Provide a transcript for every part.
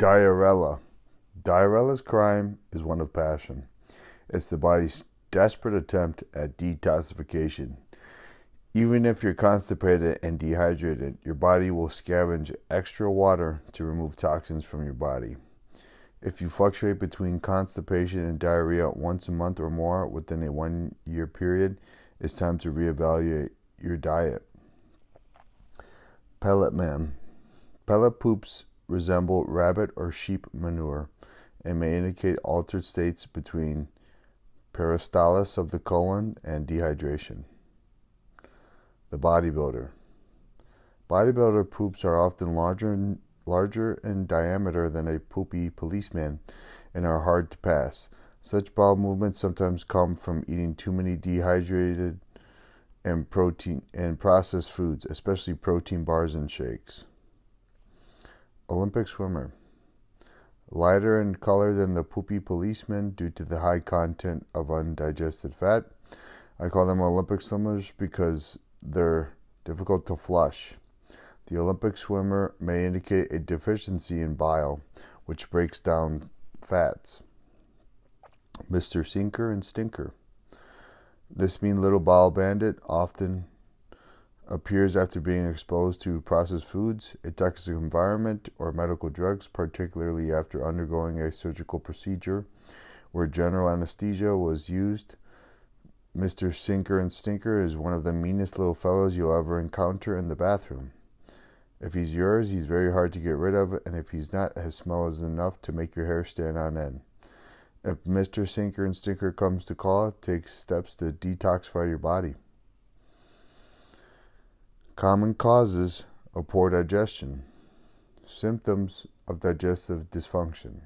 Diarrhea. Diarrhea's crime is one of passion. It's the body's desperate attempt at detoxification. Even if you're constipated and dehydrated, your body will scavenge extra water to remove toxins from your body. If you fluctuate between constipation and diarrhea once a month or more within a 1 year period, it's time to reevaluate your diet. Pellet man. Pellet poops resemble rabbit or sheep manure and may indicate altered states between peristalsis of the colon and dehydration. The bodybuilder. Bodybuilder poops are often larger in diameter than a poopy policeman and are hard to pass. Such bowel movements sometimes come from eating too many dehydrated and processed foods, especially protein bars and shakes. Olympic swimmer. Lighter in color than the poopy policeman due to the high content of undigested fat. I call them Olympic swimmers because they're difficult to flush. The Olympic swimmer may indicate a deficiency in bile, which breaks down fats. Mr. Sinker and Stinker. This mean little bowel bandit often appears after being exposed to processed foods, a toxic environment, or medical drugs, particularly after undergoing a surgical procedure where general anesthesia was used. Mr. Sinker and Stinker is one of the meanest little fellows you'll ever encounter in the bathroom. If he's yours, he's very hard to get rid of, and if he's not, his smell is enough to make your hair stand on end. If Mr. Sinker and Stinker comes to call, take steps to detoxify your body. Common causes of poor digestion. Symptoms of digestive dysfunction.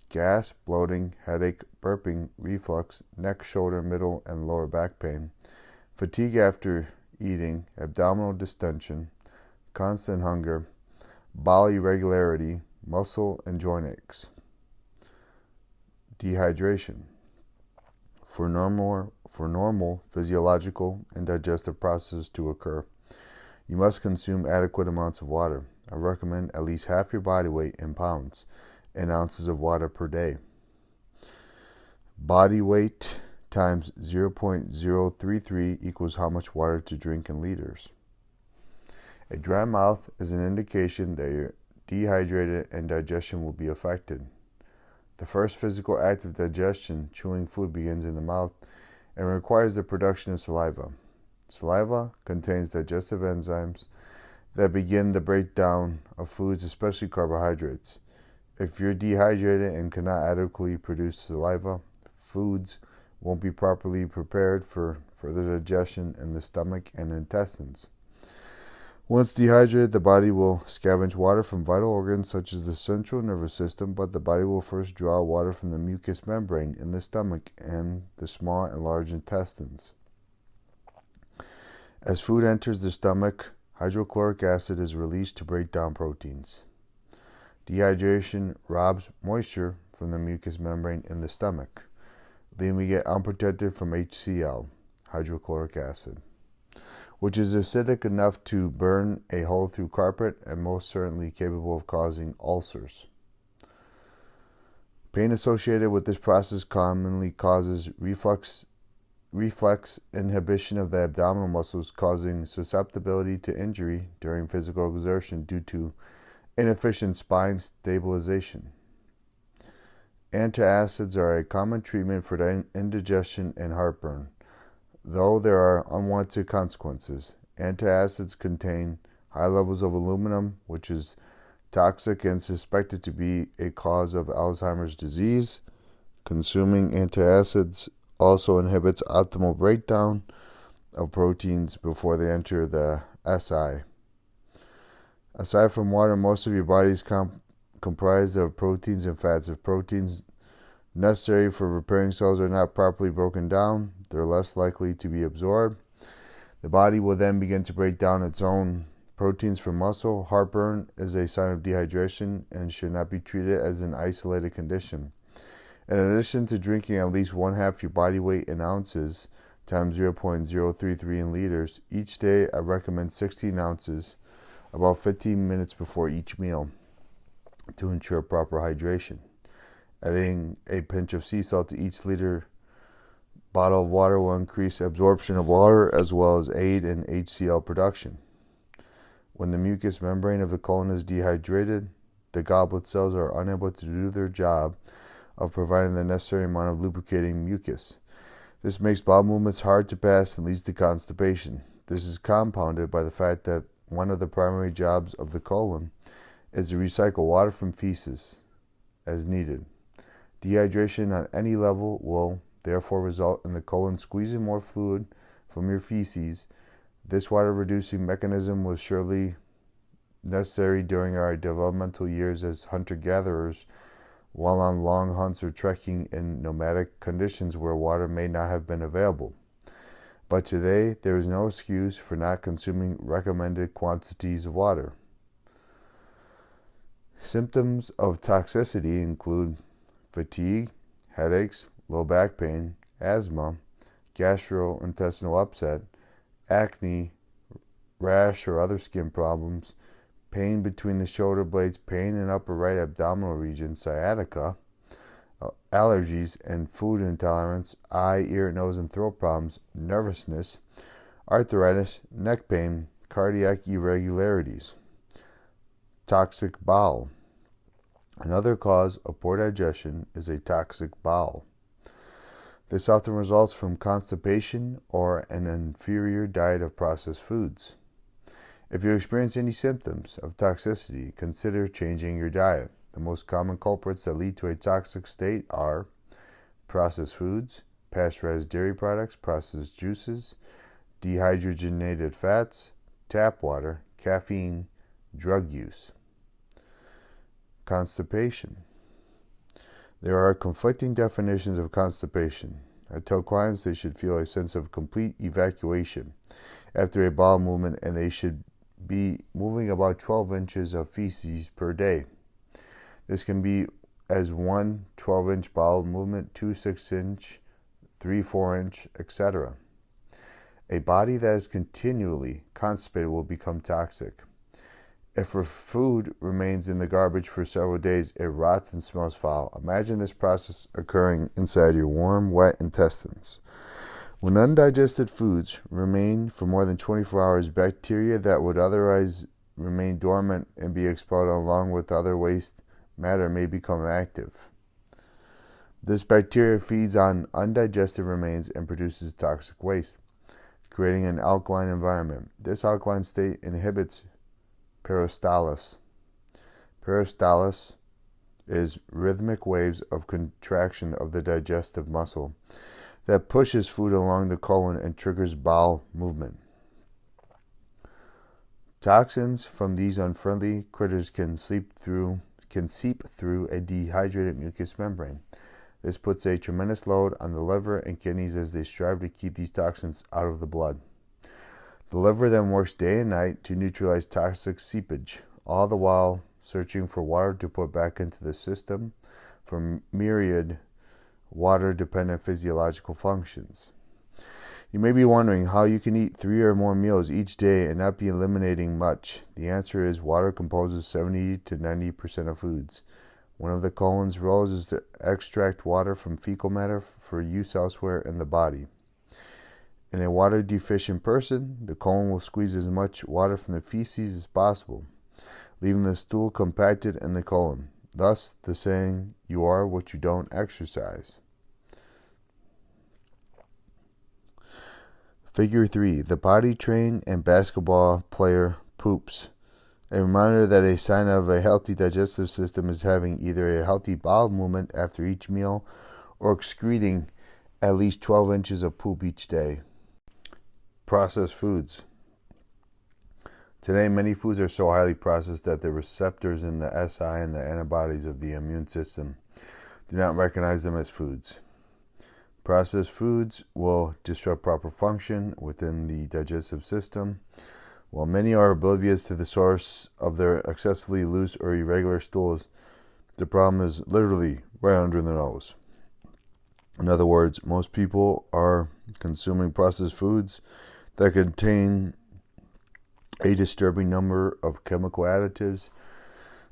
Gas, bloating, headache, burping, reflux, neck, shoulder, middle, and lower back pain. Fatigue after eating, abdominal distension, constant hunger, bowel irregularity, muscle and joint aches. Dehydration. For normal physiological and digestive processes to occur, you must consume adequate amounts of water. I recommend at least half your body weight in pounds and ounces of water per day. Body weight times 0.033 equals how much water to drink in liters. A dry mouth is an indication that you're dehydrated and digestion will be affected. The first physical act of digestion, chewing food, begins in the mouth and requires the production of saliva. Saliva contains digestive enzymes that begin the breakdown of foods, especially carbohydrates. If you're dehydrated and cannot adequately produce saliva, foods won't be properly prepared for further digestion in the stomach and intestines. Once dehydrated, the body will scavenge water from vital organs such as the central nervous system, but the body will first draw water from the mucous membrane in the stomach and the small and large intestines. As food enters the stomach, hydrochloric acid is released to break down proteins. Dehydration robs moisture from the mucous membrane in the stomach. Then we get unprotected from HCl, hydrochloric acid, which is acidic enough to burn a hole through carpet and most certainly capable of causing ulcers. Pain associated with this process commonly causes reflex inhibition of the abdominal muscles, causing susceptibility to injury during physical exertion due to inefficient spine stabilization. Antacids are a common treatment for indigestion and heartburn, though there are unwanted consequences. Antacids contain high levels of aluminum, which is toxic and suspected to be a cause of Alzheimer's disease. Consuming antacids also inhibits optimal breakdown of proteins before they enter the SI. Aside from water, most of your body is comprised of proteins and fats. If proteins necessary for repairing cells are not properly broken down, they're less likely to be absorbed. The body will then begin to break down its own proteins for muscle. Heartburn is a sign of dehydration and should not be treated as an isolated condition. In addition to drinking at least one half your body weight in ounces times 0.033 in liters each day, I recommend 16 ounces about 15 minutes before each meal. to ensure proper hydration. Adding a pinch of sea salt to each liter bottle of water will increase absorption of water as well as aid in HCl production. When the mucous membrane of the colon is dehydrated, the goblet cells are unable to do their job of providing the necessary amount of lubricating mucus. This makes bowel movements hard to pass and leads to constipation. This is compounded by the fact that one of the primary jobs of the colon is to recycle water from feces as needed. Dehydration on any level will therefore result in the colon squeezing more fluid from your feces. This water-reducing mechanism was surely necessary during our developmental years as hunter-gatherers, while on long hunts or trekking in nomadic conditions where water may not have been available. But today, there is no excuse for not consuming recommended quantities of water. Symptoms of toxicity include fatigue, headaches, low back pain, asthma, gastrointestinal upset, acne, rash or other skin problems, pain between the shoulder blades, pain in upper right abdominal region, sciatica, allergies and food intolerance, eye, ear, nose, and throat problems, nervousness, arthritis, neck pain, cardiac irregularities. Toxic bowel. Another cause of poor digestion is a toxic bowel. This often results from constipation or an inferior diet of processed foods. If you experience any symptoms of toxicity, consider changing your diet. The most common culprits that lead to a toxic state are processed foods, pasteurized dairy products, processed juices, dehydrogenated fats, tap water, caffeine, drug use. Constipation. There are conflicting definitions of constipation. I tell clients they should feel a sense of complete evacuation after a bowel movement, and they should be moving about 12 inches of feces per day. This can be as one 12-inch bowel movement, 2 6-inch, 3 4-inch, etc. A body that is continually constipated will become toxic. If food remains in the garbage for several days, it rots and smells foul. Imagine this process occurring inside your warm, wet intestines. When undigested foods remain for more than 24 hours, bacteria that would otherwise remain dormant and be expelled along with other waste matter may become active. This bacteria feeds on undigested remains and produces toxic waste, creating an alkaline environment. This alkaline state inhibits peristalsis. Peristalsis is rhythmic waves of contraction of the digestive muscle that pushes food along the colon and triggers bowel movement. Toxins from these unfriendly critters can seep through a dehydrated mucous membrane. This puts a tremendous load on the liver and kidneys as they strive to keep these toxins out of the blood. The liver then works day and night to neutralize toxic seepage, all the while searching for water to put back into the system for myriad water-dependent physiological functions. You may be wondering how you can eat 3 or more meals each day and not be eliminating much. The answer is water composes 70 to 90% of foods. One of the colon's roles is to extract water from fecal matter for use elsewhere in the body. In a water-deficient person, the colon will squeeze as much water from the feces as possible, leaving the stool compacted in the colon. Thus, the saying, "You are what you don't exercise." Figure 3. The potty trained and basketball player poops. A reminder that a sign of a healthy digestive system is having either a healthy bowel movement after each meal or excreting at least 12 inches of poop each day. Processed foods. Today, many foods are so highly processed that the receptors in the SI and the antibodies of the immune system do not recognize them as foods. Processed foods will disrupt proper function within the digestive system. While many are oblivious to the source of their excessively loose or irregular stools, the problem is literally right under the nose. In other words, most people are consuming processed foods that contain a disturbing number of chemical additives,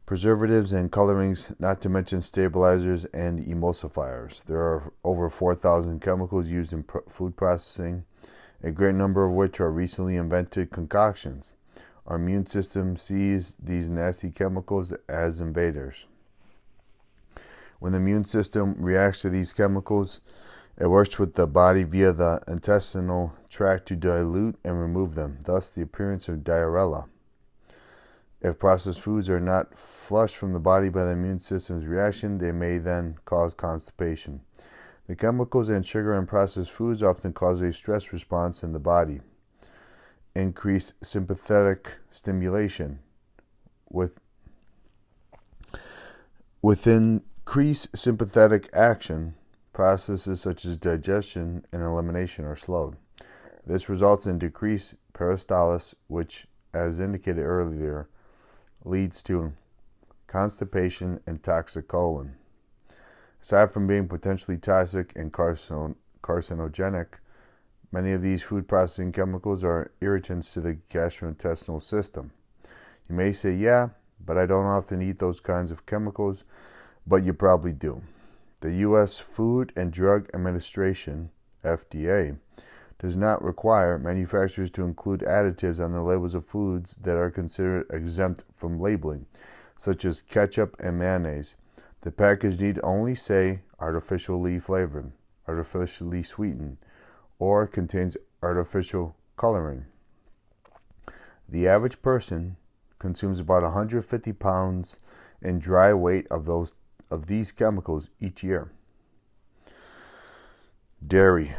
preservatives and colorings, not to mention stabilizers and emulsifiers. There are over 4,000 chemicals used in food processing, a great number of which are recently invented concoctions. Our immune system sees these nasty chemicals as invaders. When the immune system reacts to these chemicals, it works with the body via the intestinal tract to dilute and remove them, thus the appearance of diarrhea. If processed foods are not flushed from the body by the immune system's reaction, they may then cause constipation. The chemicals and sugar in processed foods often cause a stress response in the body. Increased sympathetic stimulation. With increased sympathetic action, processes such as digestion and elimination are slowed. This results in decreased peristalsis, which, as indicated earlier, leads to constipation and toxic colon. Aside from being potentially toxic and carcinogenic, many of these food processing chemicals are irritants to the gastrointestinal system. You may say, yeah, but I don't often eat those kinds of chemicals, but you probably do. The U.S. Food and Drug Administration, FDA, does not require manufacturers to include additives on the labels of foods that are considered exempt from labeling, such as ketchup and mayonnaise. The package need only say artificially flavored, artificially sweetened, or contains artificial coloring. The average person consumes about 150 pounds in dry weight of these chemicals each year. Dairy.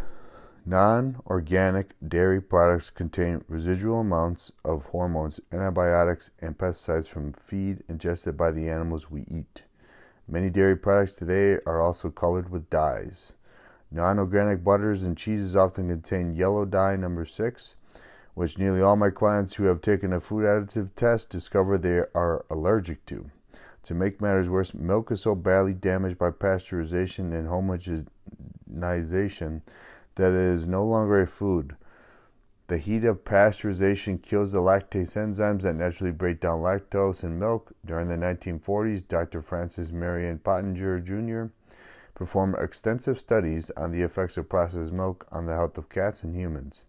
Non-organic dairy products contain residual amounts of hormones, antibiotics, and pesticides from feed ingested by the animals we eat. Many dairy products today are also colored with dyes. Non-organic butters and cheeses often contain yellow dye number 6, which nearly all my clients who have taken a food additive test discover they are allergic to. To make matters worse, milk is so badly damaged by pasteurization and homogenization that it is no longer a food. The heat of pasteurization kills the lactase enzymes that naturally break down lactose in milk. During the 1940s, Dr. Francis Marion Pottinger Jr. performed extensive studies on the effects of processed milk on the health of cats and humans.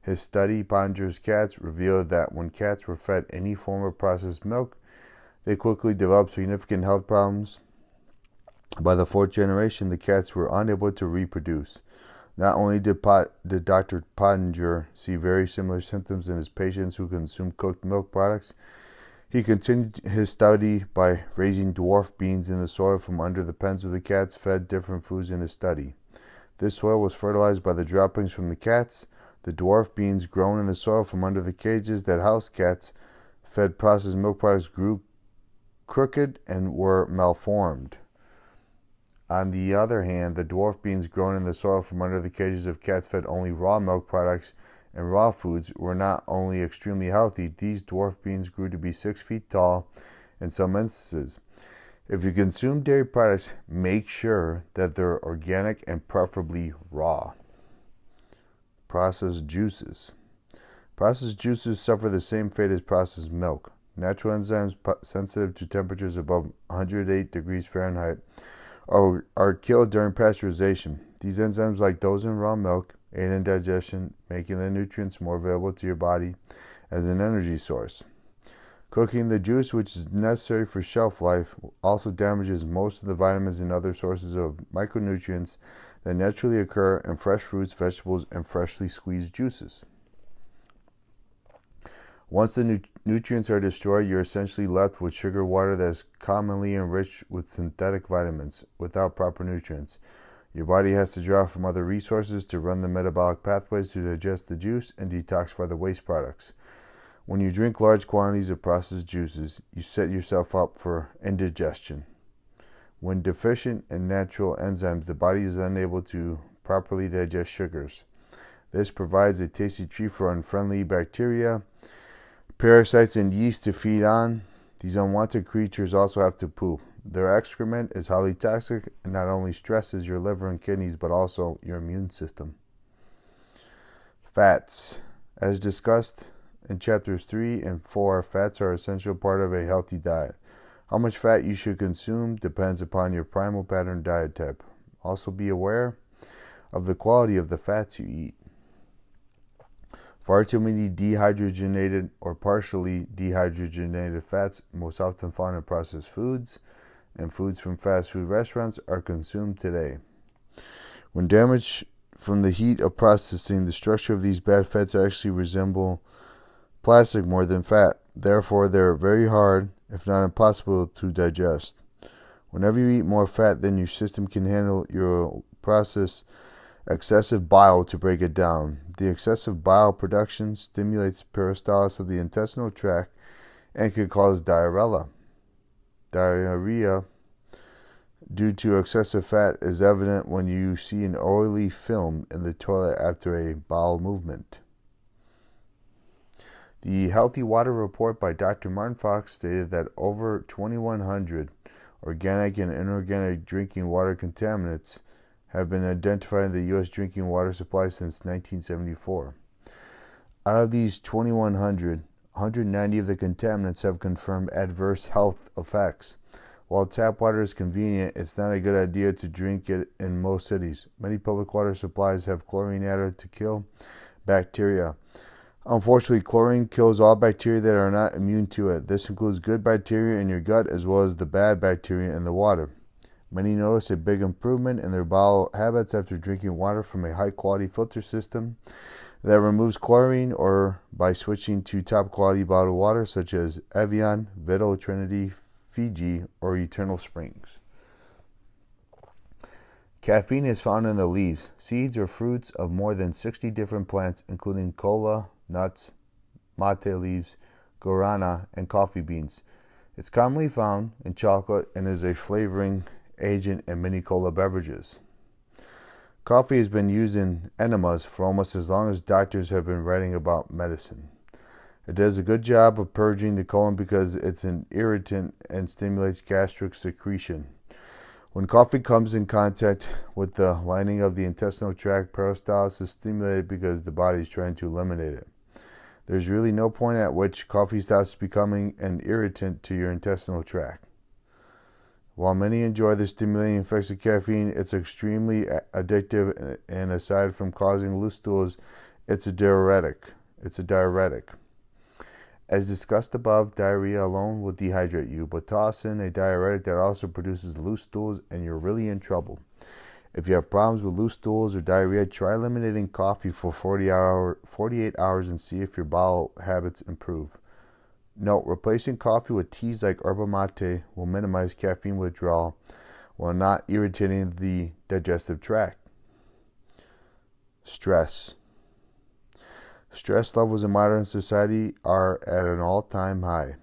His study, Pottinger's Cats, revealed that when cats were fed any form of processed milk, they quickly developed significant health problems. By the 4th generation, the cats were unable to reproduce. Not only did Dr. Pottinger see very similar symptoms in his patients who consumed cooked milk products, he continued his study by raising dwarf beans in the soil from under the pens of the cats fed different foods in his study. This soil was fertilized by the droppings from the cats. The dwarf beans grown in the soil from under the cages that housed cats fed processed milk products grew crooked and were malformed. On the other hand, the dwarf beans grown in the soil from under the cages of cats fed only raw milk products and raw foods were not only extremely healthy, these dwarf beans grew to be 6 feet tall in some instances. If you consume dairy products, make sure that they're organic and preferably raw. Processed juices. Processed juices suffer the same fate as processed milk. Natural enzymes sensitive to temperatures above 108 degrees Fahrenheit are killed during pasteurization. These enzymes, like those in raw milk, aid in digestion, making the nutrients more available to your body as an energy source. Cooking the juice, which is necessary for shelf life, also damages most of the vitamins and other sources of micronutrients that naturally occur in fresh fruits, vegetables, and freshly squeezed juices. Once the nutrients are destroyed, you're essentially left with sugar water that is commonly enriched with synthetic vitamins without proper nutrients. Your body has to draw from other resources to run the metabolic pathways to digest the juice and detoxify the waste products. When you drink large quantities of processed juices, you set yourself up for indigestion. When deficient in natural enzymes, the body is unable to properly digest sugars. This provides a tasty treat for unfriendly bacteria, parasites, and yeast to feed on. These unwanted creatures also have to poop. Their excrement is highly toxic and not only stresses your liver and kidneys, but also your immune system. Fats. As discussed in chapters 3 and 4, fats are an essential part of a healthy diet. How much fat you should consume depends upon your primal pattern diet type. Also be aware of the quality of the fats you eat. Far too many dehydrogenated or partially dehydrogenated fats, most often found in processed foods and foods from fast food restaurants, are consumed today. When damaged from the heat of processing, the structure of these bad fats actually resemble plastic more than fat. Therefore, they're very hard, if not impossible, to digest. Whenever you eat more fat than your system can handle, you'll process excessive bile to break it down. The excessive bile production stimulates peristalsis of the intestinal tract and can cause diarrhea. Diarrhea due to excessive fat is evident when you see an oily film in the toilet after a bowel movement. The Healthy Water Report by Dr. Martin Fox stated that over 2,100 organic and inorganic drinking water contaminants have been identified in the U.S. drinking water supply since 1974. Out of these 2,100, 190 of the contaminants have confirmed adverse health effects. While tap water is convenient, it's not a good idea to drink it in most cities. Many public water supplies have chlorine added to kill bacteria. Unfortunately, chlorine kills all bacteria that are not immune to it. This includes good bacteria in your gut as well as the bad bacteria in the water. Many notice a big improvement in their bowel habits after drinking water from a high-quality filter system that removes chlorine, or by switching to top-quality bottled water such as Evian, Vito, Trinity, Fiji, or Eternal Springs. Caffeine is found in the leaves, seeds, or fruits of more than 60 different plants, including cola, nuts, mate leaves, guarana, and coffee beans. It's commonly found in chocolate and is a flavoring agent in many cola beverages. Coffee has been used in enemas for almost as long as doctors have been writing about medicine. It does a good job of purging the colon because it's an irritant and stimulates gastric secretion. When coffee comes in contact with the lining of the intestinal tract, peristalsis is stimulated because the body is trying to eliminate it. There's really no point at which coffee stops becoming an irritant to your intestinal tract. While many enjoy the stimulating effects of caffeine, it's extremely addictive, and aside from causing loose stools, it's a diuretic. As discussed above, diarrhea alone will dehydrate you, but toss in a diuretic that also produces loose stools and you're really in trouble. If you have problems with loose stools or diarrhea, try eliminating coffee for 48 hours and see if your bowel habits improve. Note, replacing coffee with teas like yerba mate will minimize caffeine withdrawal while not irritating the digestive tract. Stress. Stress levels in modern society are at an all-time high.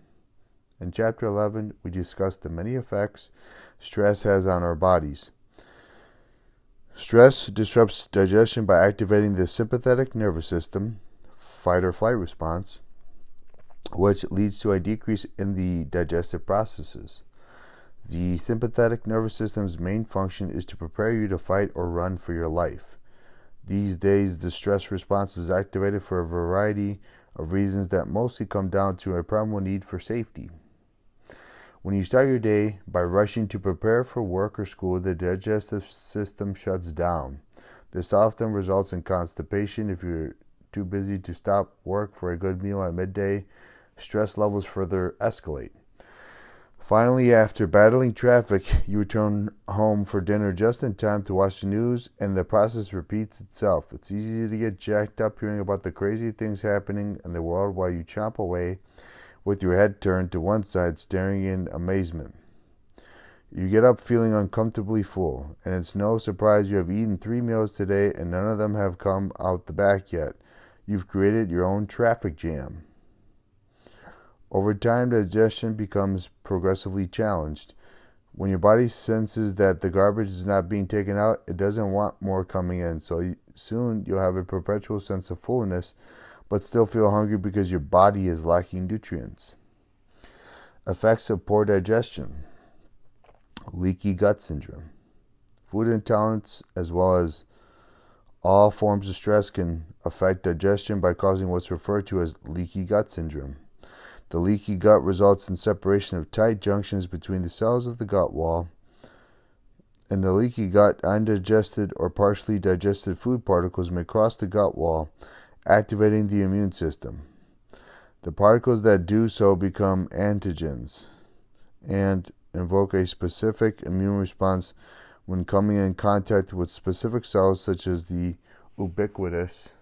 In Chapter 11, we discussed the many effects stress has on our bodies. Stress disrupts digestion by activating the sympathetic nervous system, fight or flight response, which leads to a decrease in the digestive processes. The sympathetic nervous system's main function is to prepare you to fight or run for your life. These days, the stress response is activated for a variety of reasons that mostly come down to a primal need for safety. When you start your day by rushing to prepare for work or school, the digestive system shuts down. This often results in constipation. If you're too busy to stop work for a good meal at midday, stress levels further escalate. Finally, after battling traffic, you return home for dinner just in time to watch the news, and the process repeats itself. It's easy to get jacked up hearing about the crazy things happening in the world while you chomp away with your head turned to one side, staring in amazement. You get up feeling uncomfortably full, and it's no surprise you have eaten 3 meals today and none of them have come out the back yet. You've created your own traffic jam. Over time, digestion becomes progressively challenged. When your body senses that the garbage is not being taken out, it doesn't want more coming in. So soon you'll have a perpetual sense of fullness, but still feel hungry because your body is lacking nutrients. Effects of poor digestion. Leaky gut syndrome. Food intolerance, as well as all forms of stress, can affect digestion by causing what's referred to as leaky gut syndrome. The leaky gut results in separation of tight junctions between the cells of the gut wall. In the leaky gut, undigested or partially digested food particles may cross the gut wall, activating the immune system. The particles that do so become antigens and invoke a specific immune response when coming in contact with specific cells such as the ubiquitous